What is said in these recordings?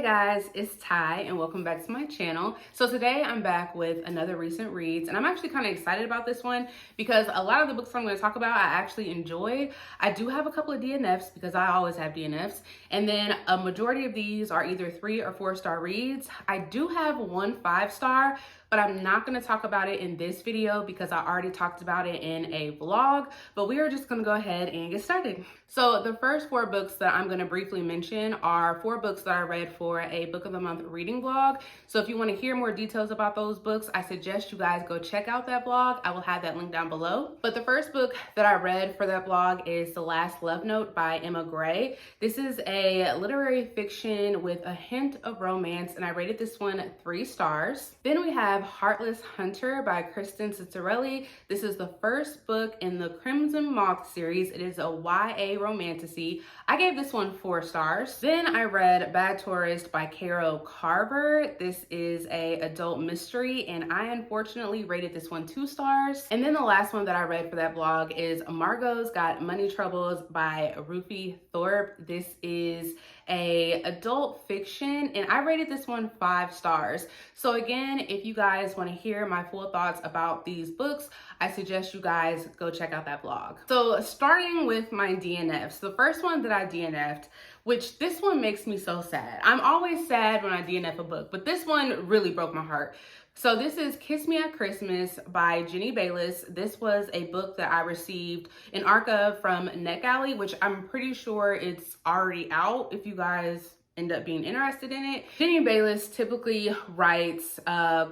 Hey guys, it's Ty and welcome back to my channel. So today I'm back with another recent reads and I'm actually kind of excited about this one because a lot of the books I'm going to talk about I actually enjoy. I do have a couple of DNFs because I always have DNFs, and then a majority of these are either 3 or 4-star reads. I do have one 5-star, but I'm not going to talk about it in this video because I already talked about it in a vlog, but we are just going to go ahead and get started. So the first 4 books that I'm going to briefly mention are 4 books that I read for a book of the month reading vlog. So if you want to hear more details about those books, I suggest you guys go check out that vlog. I will have that link down below. But the first book that I read for that vlog is The Last Love Note by Emma Gray. This is a literary fiction with a hint of romance, and I rated this one 3 stars. Then we have Heartless Hunter by Kristen Citarelli. This is the first book in the Crimson Moth series. It is a YA romantasy. I gave this one 4 stars. Then I read Bad Tourist by Caro Carver. This is a adult mystery and I unfortunately rated this one 2 stars. And then the last one that I read for that vlog is Margot's Got Money Troubles by Rufi Thorpe. This is a adult fiction and I rated this one 5 stars. So again, if you guys want to hear my full thoughts about these books, I suggest you guys go check out that vlog. So starting with my DNFs, the first one that I DNF'd, which this one makes me so sad. I'm always sad when I DNF a book, but this one really broke my heart. So this is Kiss Me at Christmas by Jenny Bayless. This was a book that I received an ARC of from NetGalley, which I'm pretty sure it's already out if you guys end up being interested in it. Jenny Bayless typically writes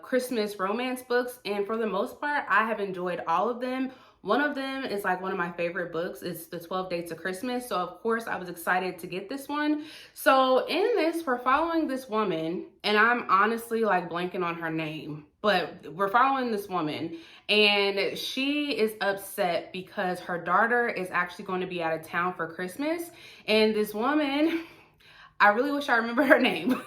Christmas romance books, and for the most part, I have enjoyed all of them. One of them is like one of my favorite books. It's The 12 Dates of Christmas. So of course I was excited to get this one. So in this, we're following this woman, and I'm honestly like blanking on her name, but we're following this woman and she is upset because her daughter is actually going to be out of town for Christmas. And this woman, I really wish I remember her name,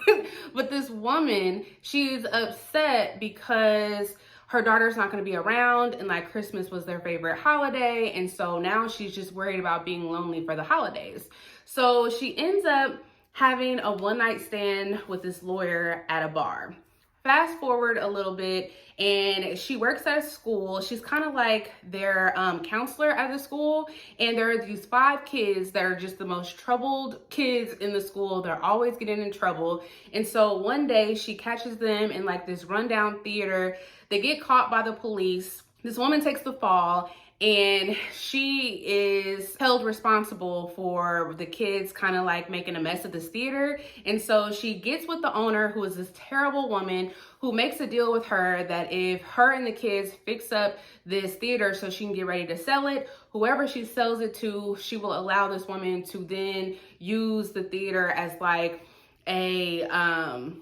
but this woman, she's upset because her daughter's not going to be around, and like Christmas was their favorite holiday, and so now she's just worried about being lonely for the holidays. So she ends up having a one-night stand with this lawyer at a bar. Fast forward a little bit, and she works at a school. She's kind of like their counselor at the school, and there are these 5 kids that are just the most troubled kids in the school. They're always getting in trouble, and so one day she catches them in like this rundown theater. They get caught by the police. This woman takes the fall, and she is held responsible for the kids kind of like making a mess of this theater. And so she gets with the owner, who is this terrible woman, who makes a deal with her that if her and the kids fix up this theater so she can get ready to sell it, whoever she sells it to, she will allow this woman to then use the theater as like a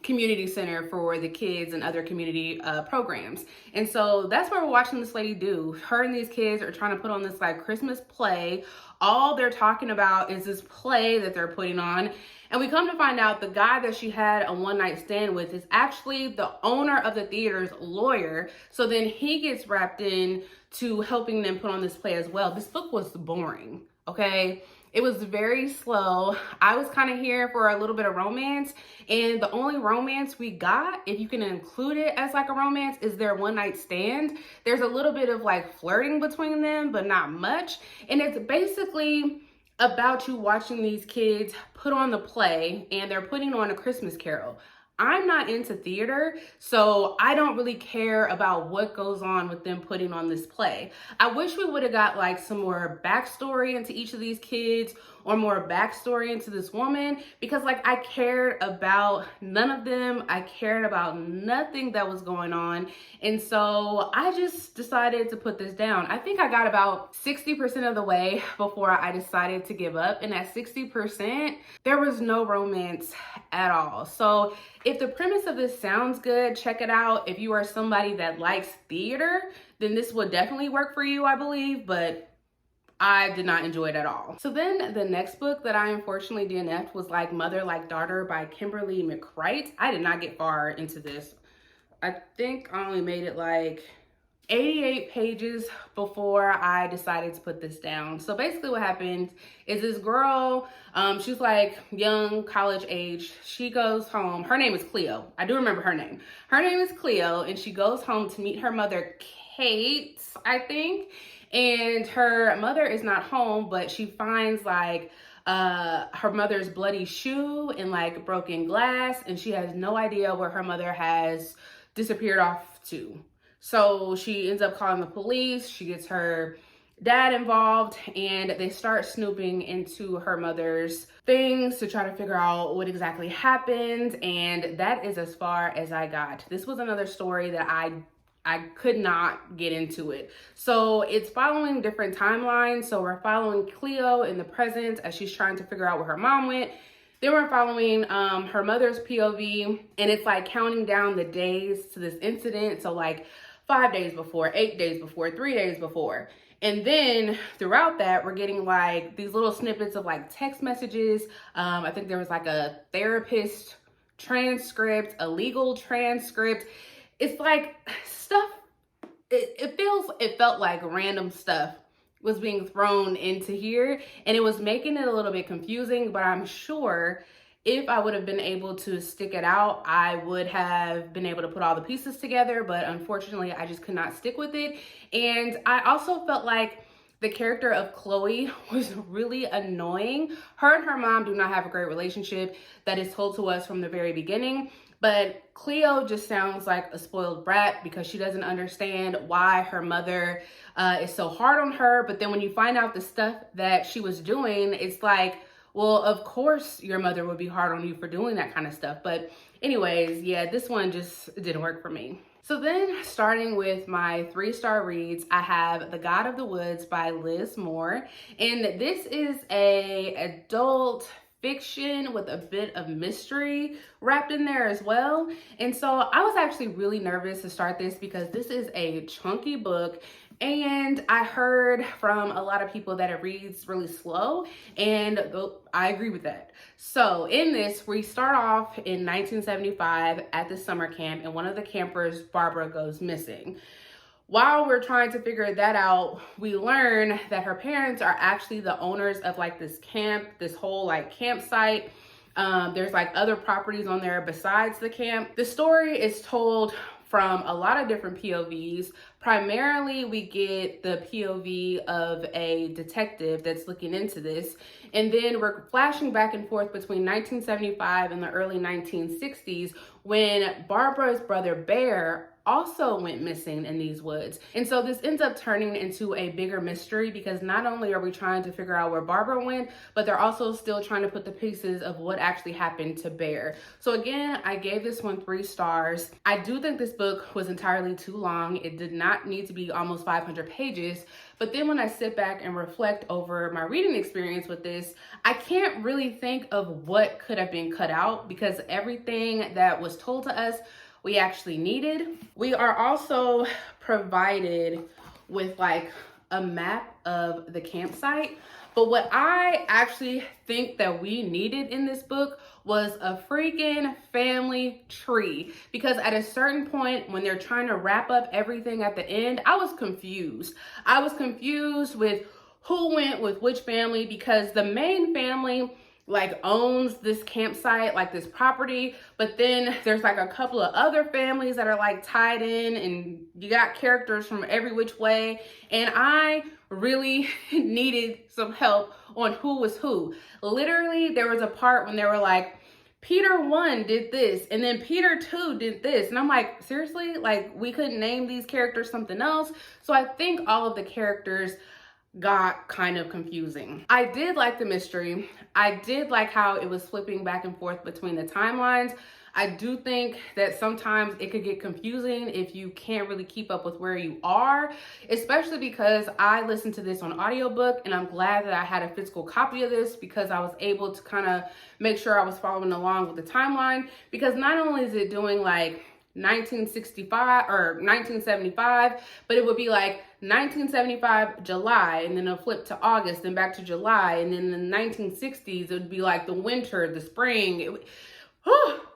community center for the kids and other community programs. And so that's what we're watching this lady do. Her and these kids are trying to put on this like Christmas play. All they're talking about is this play that they're putting on. And we come to find out the guy that she had a one-night stand with is actually the owner of the theater's lawyer. So then he gets wrapped in to helping them put on this play as well. This book was boring, okay? It was very slow. I was kind of here for a little bit of romance, and the only romance we got, if you can include it as like a romance, is their one-night stand. There's a little bit of like flirting between them, but not much. And it's basically about you watching these kids put on the play, and they're putting on A Christmas Carol. I'm not into theater, so I don't really care about what goes on with them putting on this play. I wish we would have got like some more backstory into each of these kids, or more backstory into this woman, because like I cared about none of them. I cared about nothing that was going on. And so I just decided to put this down. I think I got about 60% of the way before I decided to give up. And at 60%, there was no romance at all. So if the premise of this sounds good, check it out. If you are somebody that likes theater, then this would definitely work for you, I believe, but I did not enjoy it at all. So then the next book that I unfortunately DNF'd was Like Mother Like Daughter by Kimberly McCreight. I did not get far into this. I think I only made it like 88 pages before I decided to put this down. So basically what happened is this girl, she's like young, college age. She goes home. Her name is Cleo. I do remember her name. Her name is Cleo, and she goes home to meet her mother, Kate, I think. And her mother is not home, but she finds like her mother's bloody shoe and like broken glass, and she has no idea where her mother has disappeared off to. So she ends up calling the police. She gets her dad involved, and they start snooping into her mother's things to try to figure out what exactly happened. And that is as far as I got. This was another story that I could not get into it. So it's following different timelines. So we're following Cleo in the present as she's trying to figure out where her mom went. Then we're following her mother's POV, and it's like counting down the days to this incident. So like 5 days before, 8 days before, 3 days before. And then throughout that, we're getting like these little snippets of like text messages. I think there was like a therapist transcript, a legal transcript. It's like stuff, it felt like random stuff was being thrown into here, and it was making it a little bit confusing. But I'm sure if I would have been able to stick it out, I would have been able to put all the pieces together, but unfortunately I just could not stick with it. And I also felt like the character of Chloe was really annoying. Her and her mom do not have a great relationship. That is told to us from the very beginning. But Cleo just sounds like a spoiled brat because she doesn't understand why her mother is so hard on her. But then when you find out the stuff that she was doing, it's like, well, of course your mother would be hard on you for doing that kind of stuff. But anyways, yeah, this one just didn't work for me. So then starting with my 3-star reads, I have The God of the Woods by Liz Moore. And this is a adult fiction with a bit of mystery wrapped in there as well. And so I was actually really nervous to start this because this is a chunky book, and I heard from a lot of people that it reads really slow, and I agree with that. So in this, we start off in 1975 at the summer camp, and one of the campers, Barbara, goes missing. While we're trying to figure that out, we learn that her parents are actually the owners of like this camp, this whole like campsite. There's like other properties on there besides the camp. The story is told from a lot of different POVs. Primarily, we get the POV of a detective that's looking into this. And then we're flashing back and forth between 1975 and the early 1960s when Barbara's brother Bear also went missing in these woods. And so this ends up turning into a bigger mystery because not only are we trying to figure out where Barbara went, but they're also still trying to put the pieces of what actually happened to Bear. So again, I gave this one 3 stars. I do think this book was entirely too long. It did not need to be almost 500 pages. But then when I sit back and reflect over my reading experience with this, I can't really think of what could have been cut out because everything that was told to us we actually needed. We are also provided with like a map of the campsite. But what I actually think that we needed in this book was a freaking family tree. Because at a certain point when they're trying to wrap up everything at the end, I was confused. I was confused with who went with which family because the main family like owns this campsite, like this property, but then there's like a couple of other families that are like tied in, and you got characters from every which way. And I really needed some help on who was who. Literally, there was a part when they were like, Peter 1 did this, and then Peter 2 did this. And I'm like, seriously? Like, we couldn't name these characters something else? So I think all of the characters got kind of confusing. I did like the mystery. I did like how it was flipping back and forth between the timelines. I do think that sometimes it could get confusing if you can't really keep up with where you are, especially because I listened to this on audiobook, and I'm glad that I had a physical copy of this because I was able to kind of make sure I was following along with the timeline, because not only is it doing like 1965 or 1975, but it would be like 1975 July, and then it'll flip to August and back to July, and then in the 1960s it would be like the winter, the spring.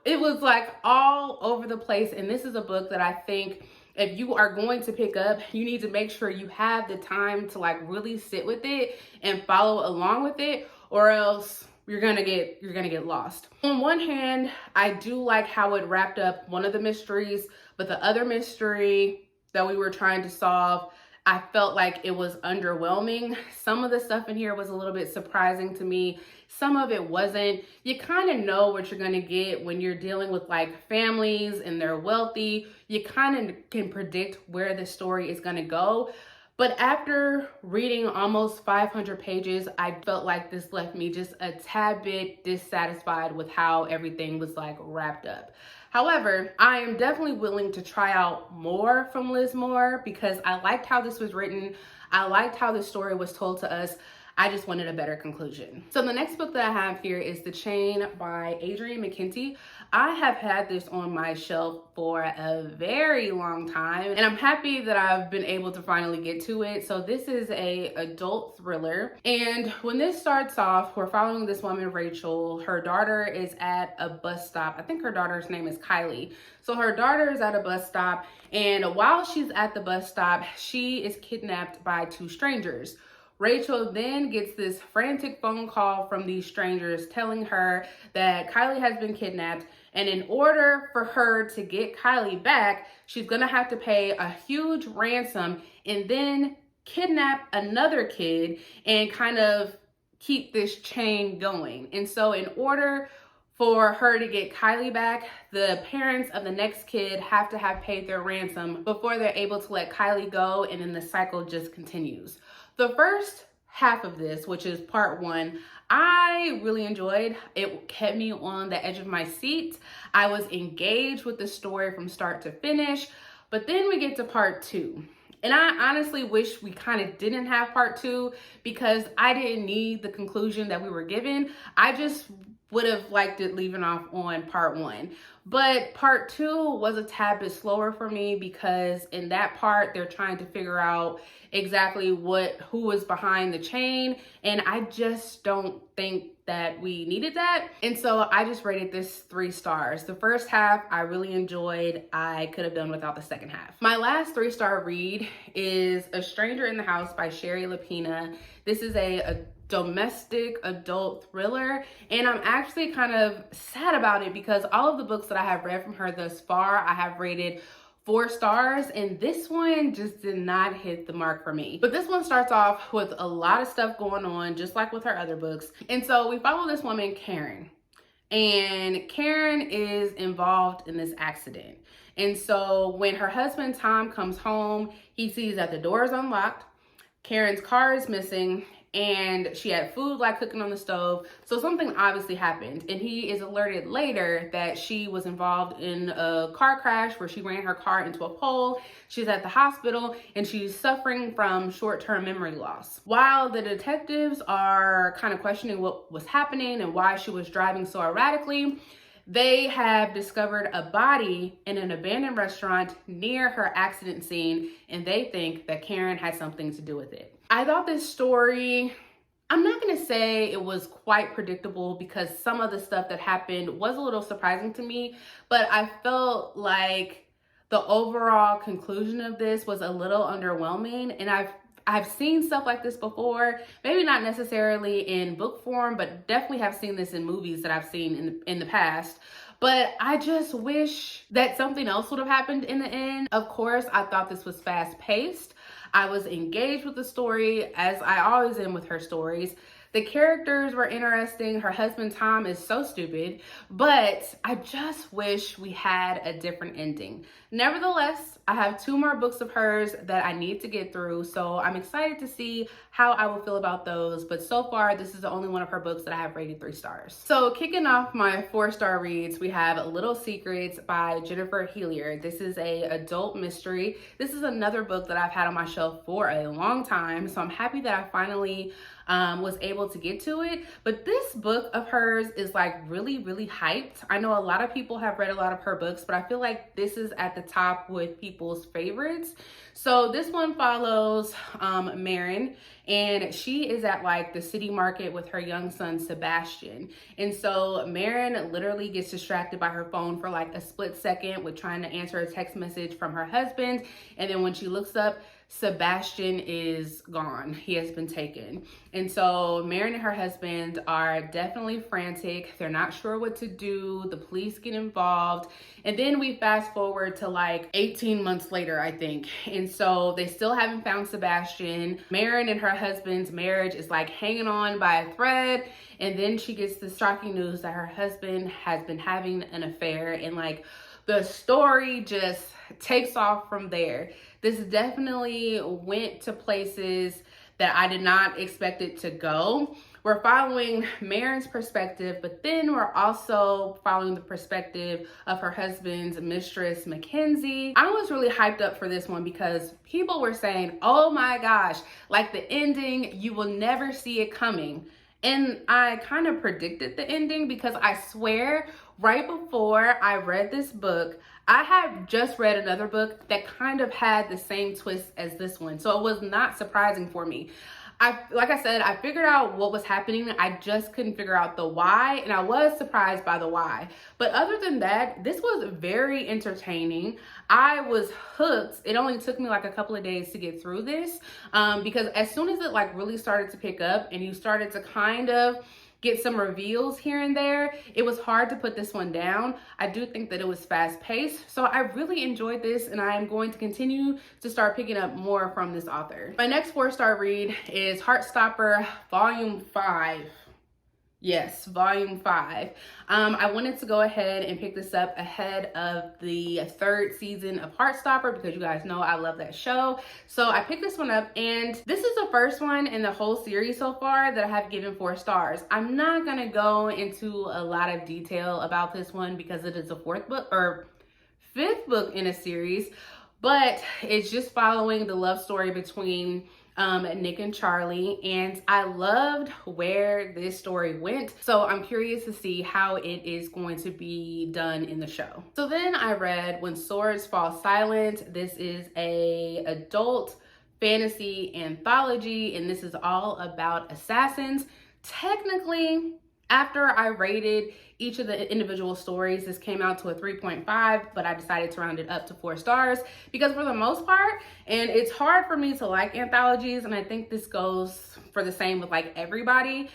It was like all over the place. And this is a book that I think if you are going to pick up, you need to make sure you have the time to like really sit with it and follow along with it, or else you're gonna get lost. On one hand, I do like how it wrapped up one of the mysteries, but the other mystery that we were trying to solve, I felt like it was underwhelming. Some of the stuff in here was a little bit surprising to me. Some of it wasn't. You kind of know what you're gonna get when you're dealing with like families and they're wealthy. You kind of can predict where the story is gonna go. But after reading almost 500 pages, I felt like this left me just a tad bit dissatisfied with how everything was like wrapped up. However, I am definitely willing to try out more from Liz Moore because I liked how this was written. I liked how the story was told to us. I just wanted a better conclusion. So the next book that I have here is The Chain by Adrienne McKenty. I have had this on my shelf for a very long time, and I'm happy that I've been able to finally get to it. So this is a adult thriller, and when this starts off, we're following this woman, Rachel. Her daughter is at a bus stop. I think her daughter's name is Kylie. So her daughter is at a bus stop, and while she's at the bus stop, she is kidnapped by two strangers. Rachel then gets this frantic phone call from these strangers telling her that Kylie has been kidnapped, and in order for her to get Kylie back, she's gonna have to pay a huge ransom and then kidnap another kid and kind of keep this chain going. And so in order for her to get Kylie back, the parents of the next kid have to have paid their ransom before they're able to let Kylie go, and then the cycle just continues. The first half of this, which is part one, I really enjoyed. It kept me on the edge of my seat. I was engaged with the story from start to finish, but then we get to part two. And I honestly wish we kind of didn't have part two because I didn't need the conclusion that we were given. I just would have liked it leaving off on part one. But part two was a tad bit slower for me because in that part, they're trying to figure out exactly who was behind the chain. And I just don't think that we needed that. And so I just rated this 3 stars. The first half I really enjoyed. I could have done without the second half. My last 3-star read is A Stranger in the House by Sherry Lapina. This is a domestic adult thriller, and I'm actually kind of sad about it because all of the books that I have read from her thus far, I have rated 4 stars, and this one just did not hit the mark for me. But this one starts off with a lot of stuff going on, just like with her other books. And so we follow this woman, Karen, and Karen is involved in this accident. And so when her husband, Tom, comes home, he sees that the door is unlocked, Karen's car is missing, and she had food like cooking on the stove. So something obviously happened, and he is alerted later that she was involved in a car crash where she ran her car into a pole. She's at the hospital and she's suffering from short-term memory loss. While the detectives are kind of questioning what was happening and why she was driving so erratically, they have discovered a body in an abandoned restaurant near her accident scene, and they think that Karen had something to do with it. I thought this story, I'm not gonna say it was quite predictable because some of the stuff that happened was a little surprising to me, but I felt like the overall conclusion of this was a little underwhelming, and I've seen stuff like this before, maybe not necessarily in book form, but definitely have seen this in movies that I've seen in the past. But I just wish that something else would have happened in the end. Of course, I thought this was fast paced. I was engaged with the story, as I always am with her stories. The characters were interesting. Her husband, Tom, is so stupid, but I just wish we had a different ending. Nevertheless, I have 2 more books of hers that I need to get through, so I'm excited to see how I will feel about those, but so far, this is the only one of her books that I have rated 3 stars. So kicking off my 4-star reads, we have Little Secrets by Jennifer Hillier. This is a adult mystery. This is another book that I've had on my shelf for a long time, so I'm happy that I finally was able to get to it. But this book of hers is like really, really hyped. I know a lot of people have read a lot of her books, but I feel like this is at the top with people's favorites. So this one follows Marin, and she is at like the city market with her young son Sebastian. And so Marin literally gets distracted by her phone for like a split second with trying to answer a text message from her husband. And then when she looks up, Sebastian is gone. He has been taken. And so Marin and her husband are definitely frantic. They're not sure what to do. The police get involved. And then we fast forward to like 18 months later, I think. And so they still haven't found Sebastian. Marin and her husband's marriage is like hanging on by a thread. And then she gets the shocking news that her husband has been having an affair, and like the story just takes off from there. This definitely went to places that I did not expect it to go. We're following Marin's perspective, but then we're also following the perspective of her husband's mistress, Mackenzie. I was really hyped up for this one because people were saying, oh my gosh, like the ending, you will never see it coming. And I kind of predicted the ending because I swear right before I read this book, I had just read another book that kind of had the same twist as this one. So it was not surprising for me. Like I said, I figured out what was happening. I just couldn't figure out the why, and I was surprised by the why. But other than that, this was very entertaining. I was hooked. It only took me like a couple of days to get through this because as soon as it like really started to pick up and you started to kind of get some reveals here and there, it was hard to put this one down. I do think that it was fast paced. So I really enjoyed this, and I am going to continue to start picking up more from this author. My next 4-star read is Heartstopper Volume 5. Yes, Volume 5. I wanted to go ahead and pick this up ahead of the 3rd season of Heartstopper because you guys know I love that show. So I picked this one up, and this is the first one in the whole series so far that I have given 4 stars. I'm not gonna go into a lot of detail about this one because it is the 4th book or 5th book in a series, but it's just following the love story between Nick and Charlie, and I loved where this story went, so I'm curious to see how it is going to be done in the show. So then I read When Swords Fall Silent. This is a adult fantasy anthology, and this is all about assassins. Technically, after I rated each of the individual stories, this came out to a 3.5, but I decided to round it up to 4 stars because for the most part, and it's hard for me to like anthologies, and I think this goes for the same with like everybody.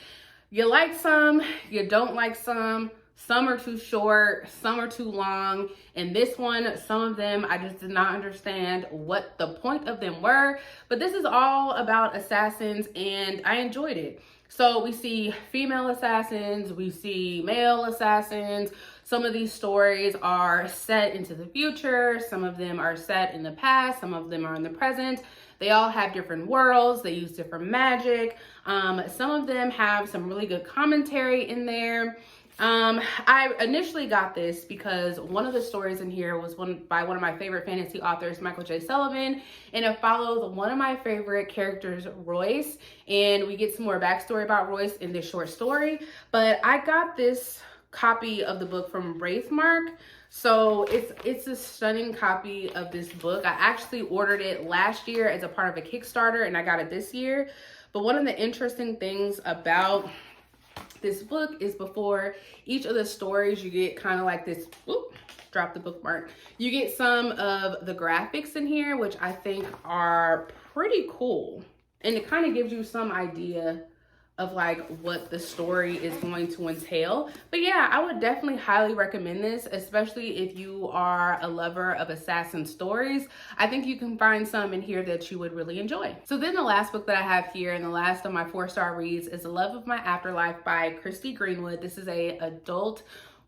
You like some, you don't like some are too short, some are too long. And this one, some of them, I just did not understand what the point of them were, but this is all about assassins and I enjoyed it. So we see female assassins, we see male assassins. Some of these stories are set into the future. Some of them are set in the past. Some of them are in the present. They all have different worlds. They use different magic. Some of them have some really good commentary in there. I initially got this because one of the stories in here was by one of my favorite fantasy authors, Michael J. Sullivan, and it follows one of my favorite characters, Royce, and we get some more backstory about Royce in this short story. But I got this copy of the book from Braithmark, so it's a stunning copy of this book. I actually ordered it last year as a part of a Kickstarter, and I got it this year. But one of the interesting things about this book is before each of the stories, you get kind of like this, whoop, drop the bookmark. You get some of the graphics in here, which I think are pretty cool. And it kind of gives you some idea of like what the story is going to entail. But yeah, I would definitely highly recommend this, especially if you are a lover of assassin stories. I think you can find some in here that you would really enjoy. So then the last book that I have here and the last of my 4-star reads is The Love of My Afterlife by Christy Greenwood. This is a adult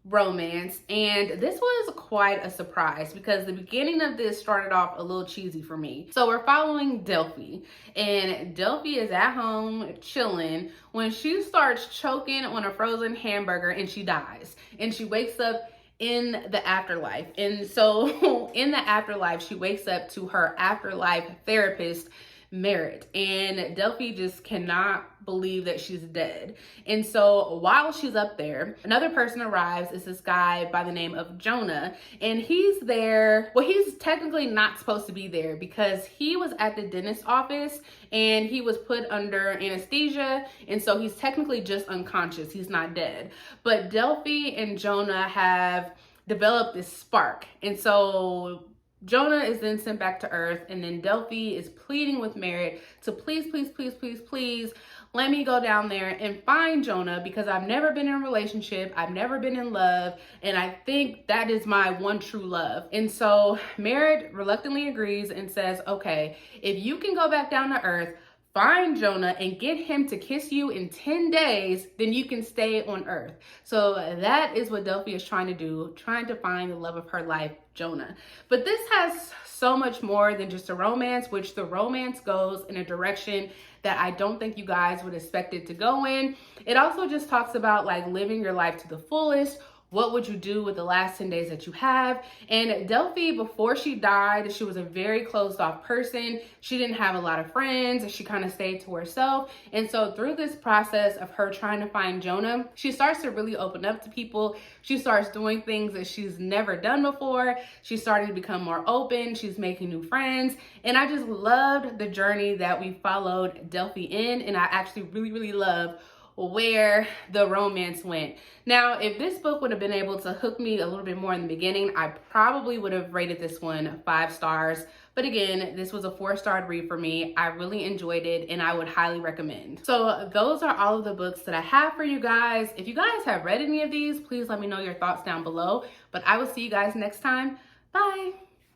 romance, and this was quite a surprise because the beginning of this started off a little cheesy for me. So we're following Delphi, and Delphi is at home chilling when she starts choking on a frozen hamburger and she dies, and she wakes up in the afterlife. And so in the afterlife, she wakes up to her afterlife therapist Merritt, and Delphi just cannot believe that she's dead. And so while she's up there, another person arrives. It's this guy by the name of Jonah, and he's there. Well, he's technically not supposed to be there because he was at the dentist's office and he was put under anesthesia, and so he's technically just unconscious. He's not dead. But Delphi and Jonah have developed this spark, and so Jonah is then sent back to Earth, and then Delphi is pleading with Merritt to please, please, please, please, please let me go down there and find Jonah, because I've never been in a relationship, I've never been in love, and I think that is my one true love. And so Merritt reluctantly agrees and says, okay, if you can go back down to Earth, find Jonah and get him to kiss you in 10 days, then you can stay on Earth. So that is what Delphi is trying to do, trying to find the love of her life, Jonah. But this has so much more than just a romance, which the romance goes in a direction that I don't think you guys would expect it to go in. It also just talks about like living your life to the fullest. What would you do with the last 10 days that you have? And Delphi, before she died, she was a very closed off person. She didn't have a lot of friends. She kind of stayed to herself. And so through this process of her trying to find Jonah, she starts to really open up to people. She starts doing things that she's never done before. She's starting to become more open. She's making new friends. And I just loved the journey that we followed Delphi in. And I actually really, really love where the romance went. Now, if this book would have been able to hook me a little bit more in the beginning, I probably would have rated this one 5 stars. But again, this was a 4-star read for me. I really enjoyed it and I would highly recommend. So those are all of the books that I have for you guys. If you guys have read any of these, please let me know your thoughts down below. But I will see you guys next time. Bye.